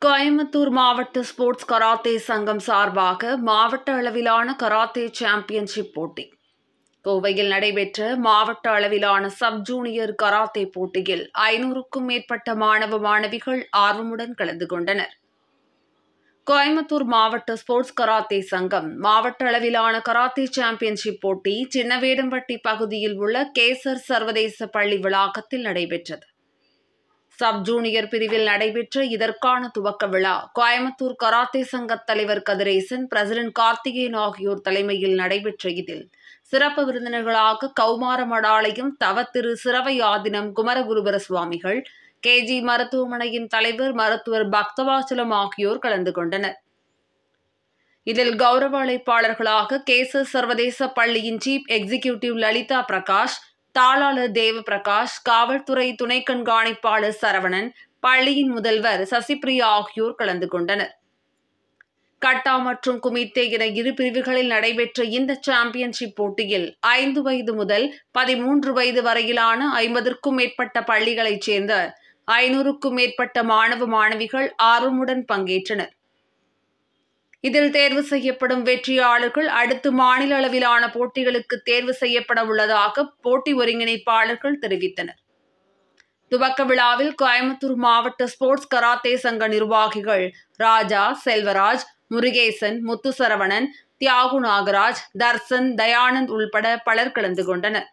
கோயம்புத்தூர் மாவட்ட sports karate சங்கம் சார்பாக மாவட்ட அளவிலான கராத்தே சாம்பியன்ஷிப் போட்டி. கோவையில் நடைபெற்ற மாவட்ட அளவிலான சப் ஜூனியர் கராத்தே போட்டியில் 500க்கும் மேற்பட்ட மாணவ மாணவிகள் ஆர்வமுடன் கலந்து கொண்டனர். கோயம்புத்தூர் மாவட்ட ஸ்போர்ட்ஸ் கராத்தே சங்கம் மாவட்ட அளவிலான கராத்தே சாம்பியன்ஷிப் போட்டி சின்னவேடம்பட்டி பகுதியில் உள்ள கேசர் சர்வதேச பள்ளி வளாகத்தில் நடைபெற்றது. சப் ஜூனியர் பிரிவில் நடைபெற்ற இதற்கான துவக்க விழா கோயம்புத்தூர் கராத்தே சங்க தலைவர் கதிரேசன், பிரசிடென்ட் கார்த்திகேயன் ஆகியோர் தலைமையில் நடைபெற்ற இதில் சிறப்பு விருந்தினர்களாக கௌமார மடாலயம் தவ திரு சிரவை ஆதினம் குமரகுருபர சுவாமிகள், KG மருத்துவமனையின் தலைவர் மருத்துவர் பக்தவாசலம் ஆகியோர் கலந்து கொண்டனர். இதில் கௌரவ அழைப்பாளர்களாக கேசர் சர்வதேச பள்ளியின் சீஃப் எக்ஸிகியூட்டிவ் லலிதா பிரகாஷ், தாளாளர் தேவபிரகாஷ், காவல்துறை துணை கண்காணிப்பாளர் சரவணன், பள்ளியின் முதல்வர் சசிபிரியா ஆகியோர் கலந்து கொண்டனர். கட்டா மற்றும் குமித்தே என இரு பிரிவுகளில் நடைபெற்ற இந்த சாம்பியன்ஷிப் போட்டியில் 5 வயது முதல் 13 வயது வரையிலான 50க்கும் மேற்பட்ட பள்ளிகளைச் சேர்ந்த 500க்கும் மேற்பட்ட மாணவ மாணவிகள் ஆர்வமுடன் பங்கேற்றனர். இதில் தேர்வு செய்யப்படும் வெற்றியாளர்கள் அடுத்து மாநில அளவிலான போட்டிகளுக்கு தேர்வு செய்யப்பட உள்ளதாக போட்டி ஒருங்கிணைப்பாளர்கள் தெரிவித்தனர். துவக்க விழாவில் கோயம்புத்தூர் மாவட்ட ஸ்போர்ட்ஸ் கராத்தே சங்க நிர்வாகிகள் ராஜா, செல்வராஜ், முருகேசன், முத்துசரவணன், தியாகு நாகராஜ், தர்சன், தயானந்த் உள்பட பலர் கலந்து கொண்டனர்.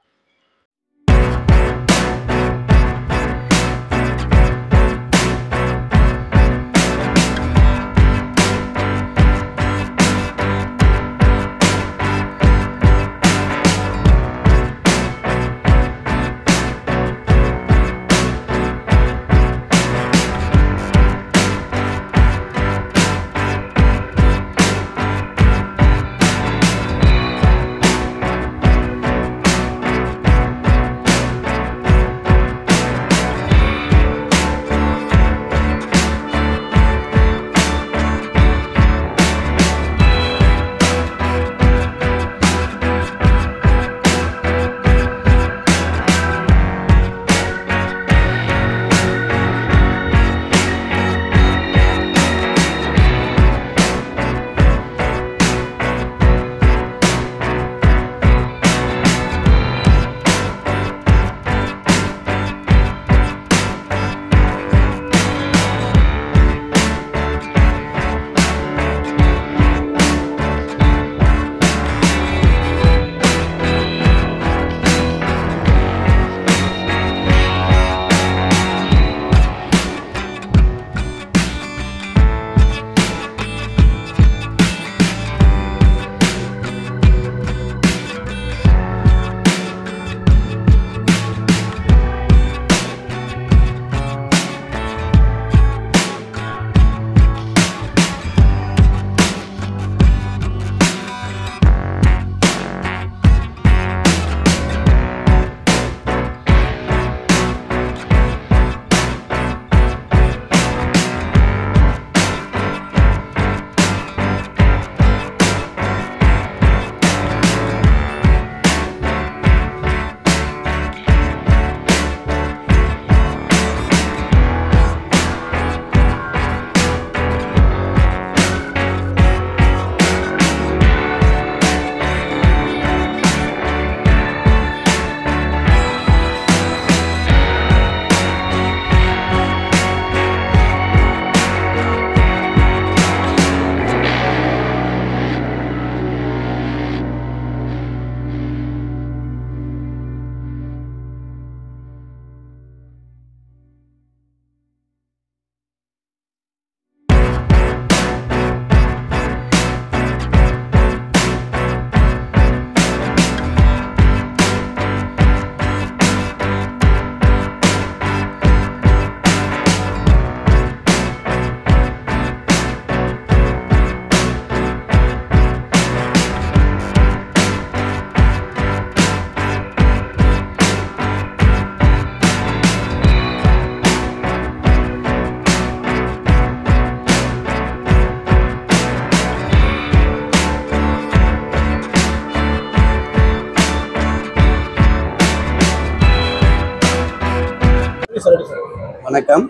வணக்கம்.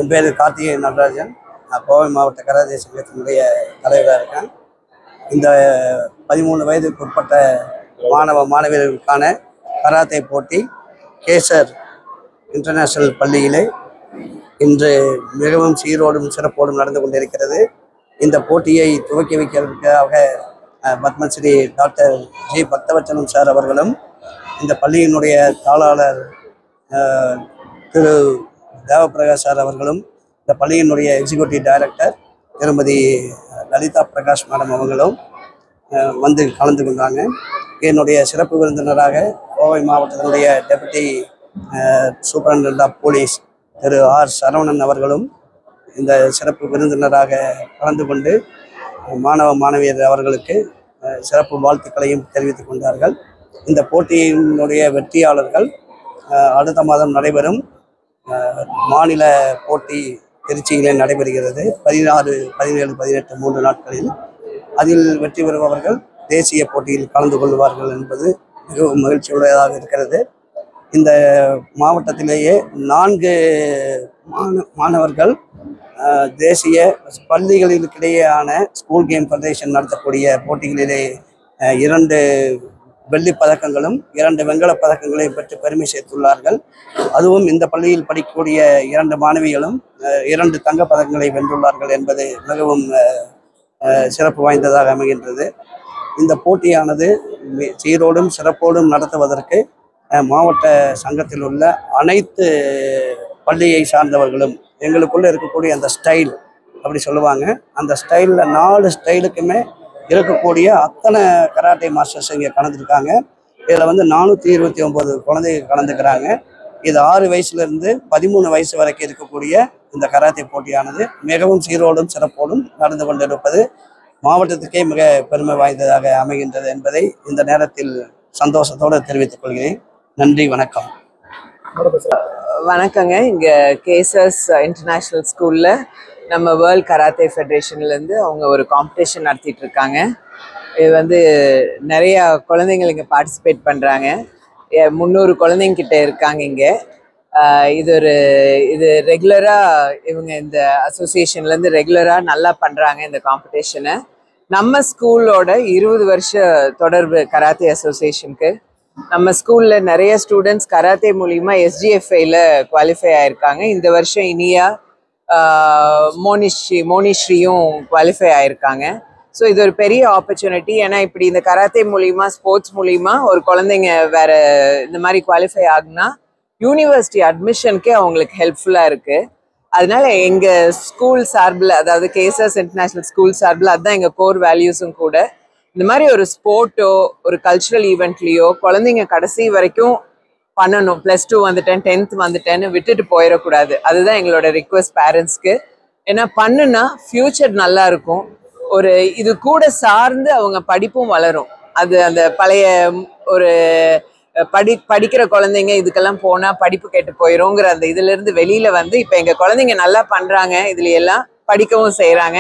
என் பேர் கார்த்திகேயன் நடராஜன். நான் கோவை மாவட்ட கராத்தே சங்கத்தினுடைய தலைவராக இருக்கேன். இந்த 13 வயதுக்கு உட்பட்ட மாணவியர்களுக்கான கராத்தே போட்டி கேசர் இன்டர்நேஷனல் பள்ளியிலே இன்று மிகவும் சீரோடும் சிறப்போடும் நடந்து கொண்டிருக்கிறது. இந்த போட்டியை துவக்கி வைக்கிறதுக்காக Padmashri doctor G Bhaktavatsalam sir அவர்களும், இந்த பள்ளியினுடைய தாளாளர் திரு தேவப்பிரகாஷ் சார் அவர்களும், இந்த பள்ளியினுடைய எக்ஸிக்யூட்டிவ் டைரக்டர் திருமதி லலிதா பிரகாஷ் மேடம் அவங்களும் வந்து கலந்து கொண்டாங்க. என்னுடைய சிறப்பு விருந்தினராக கோவை மாவட்டத்தினுடைய டெபுட்டி சூப்பரண்டென்ட் ஆஃப் போலீஸ் திரு ஆர் சரவணன் அவர்களும் இந்த சிறப்பு விருந்தினராக கலந்து கொண்டு மாணவியர் அவர்களுக்கு சிறப்பு வாழ்த்துக்களையும் தெரிவித்துக் கொண்டார்கள். இந்த போட்டியினுடைய வெற்றியாளர்கள் அடுத்த மாதம் நடைபெறும் மாநில போட்டி திருச்சியிலே நடைபெறுகிறது. 16, 17, 18 3 நாட்களில். அதில் வெற்றி பெறுபவர்கள் தேசிய போட்டியில் கலந்து கொள்வார்கள் என்பது மிகவும் மகிழ்ச்சியுடையதாக இருக்கிறது. இந்த மாவட்டத்திலேயே 4 மாணவர்கள் தேசிய பள்ளிகளுக்கிடையேயான ஸ்கூல் கேம் ஃபெடரேஷன் நடத்தக்கூடிய போட்டிகளிலே 2 வெள்ளிப் பதக்கங்களும் 2 வெண்கலப் பதக்கங்களையும் பெற்று பெருமை சேர்த்துள்ளார்கள். அதுவும் இந்த பள்ளியில் படிக்கக்கூடிய 2 மாணவிகளும் 2 தங்கப் பதக்கங்களை வென்றுள்ளார்கள் என்பது மிகவும் சிறப்பு வாய்ந்ததாக அமைகின்றது. இந்த போட்டியானது சீரோடும் சிறப்போடும் நடத்துவதற்கு மாவட்ட சங்கத்தில் உள்ள அனைத்து பள்ளியை சார்ந்தவர்களும், எங்களுக்குள்ளே இருக்கக்கூடிய அந்த ஸ்டைல் அப்படி சொல்லுவாங்க, அந்த ஸ்டைலில் 4 ஸ்டைலுக்குமே இருக்கக்கூடிய அத்தனை கராட்டே மாஸ்டர்ஸ் இங்கே கலந்துருக்காங்க. இதில் 429 குழந்தைகள் கலந்துக்கிறாங்க. இது 6 வயசுலேருந்து 13 வயசு வரைக்கும் இருக்கக்கூடிய இந்த கராத்தே போட்டியானது மிகவும் சீரோடும் சிறப்போடும் நடந்து கொண்டிருப்பது மாவட்டத்துக்கே மிக பெருமை வாய்ந்ததாக அமைகின்றது என்பதை இந்த நேரத்தில் சந்தோஷத்தோடு தெரிவித்துக் கொள்கிறேன். நன்றி, வணக்கம். வணக்கங்க. இங்கே கேசர்ஸ் இன்டர்நேஷ்னல் ஸ்கூலில் நம்ம வேர்ல்ட் கராத்தே ஃபெடரேஷன்லேருந்து அவங்க ஒரு காம்படிஷன் நடத்திட்டு இருக்காங்க. இது நிறையா குழந்தைங்கள் இங்கே பார்ட்டிசிபேட் பண்ணுறாங்க. 300 குழந்தைங்கிட்ட இருக்காங்க இங்கே. இது ரெகுலராக இவங்க இந்த அசோசியேஷன்லேருந்து ரெகுலராக நல்லா பண்ணுறாங்க இந்த காம்படிஷனை. நம்ம ஸ்கூலோட 20 வருஷ தொடர்பு கராத்தே அசோசியேஷனுக்கு. நம்ம ஸ்கூலில் நிறைய ஸ்டூடெண்ட்ஸ் கராத்தே மூலிமா SGFIல குவாலிஃபை ஆயிருக்காங்க. இந்த வருஷம் இனியா மோனிஸ்ரீயும் குவாலிஃபை ஆயிருக்காங்க. ஸோ இது ஒரு பெரிய ஆப்பர்ச்சுனிட்டி. ஏன்னா இப்படி இந்த கராத்தே மூலிமா, ஸ்போர்ட்ஸ் மூலிமா ஒரு குழந்தைங்க வேற இந்த மாதிரி குவாலிஃபை ஆகுனா யூனிவர்சிட்டி அட்மிஷனுக்கே அவங்களுக்கு ஹெல்ப்ஃபுல்லாக இருக்குது. அதனால எங்கள் ஸ்கூல் சார்பில், அதாவது கேசர்ஸ் இன்டர்நேஷ்னல் ஸ்கூல் சார்பில், அதுதான் எங்கள் கோர் வேல்யூஸும் கூட. இந்த மாதிரி ஒரு ஸ்போர்ட்டோ ஒரு கல்ச்சுரல் ஈவெண்ட்லேயோ குழந்தைங்க கடைசி வரைக்கும் பண்ணணும். +2 வந்துட்டேன், 10th வந்துட்டேன்னு விட்டுட்டு போயிடக்கூடாது. அதுதான் எங்களோட ரிக்வெஸ்ட் பேரண்ட்ஸ்க்கு. ஏன்னா பண்ணுனா ஃப்யூச்சர் நல்லா இருக்கும். இது கூட சார்ந்து அவங்க படிப்பும் வளரும். அது அந்த பழைய ஒரு படிக்கிற குழந்தைங்க இதுக்கெல்லாம் போனால் படிப்பு கெட்டு போயிடும்ங்கிற அந்த இதுலேருந்து வெளியில் இப்போ எங்கள் குழந்தைங்க நல்லா பண்ணுறாங்க. இதுல எல்லாம் படிக்கவும் செய்கிறாங்க,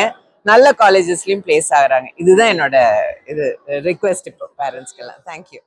நல்ல காலேஜஸ்லையும் பிளேஸ் ஆகுறாங்க. இதுதான் என்னோட ரிக்வெஸ்ட் இப்போ பேரண்ட்ஸ்க்கெல்லாம். தேங்க்யூ.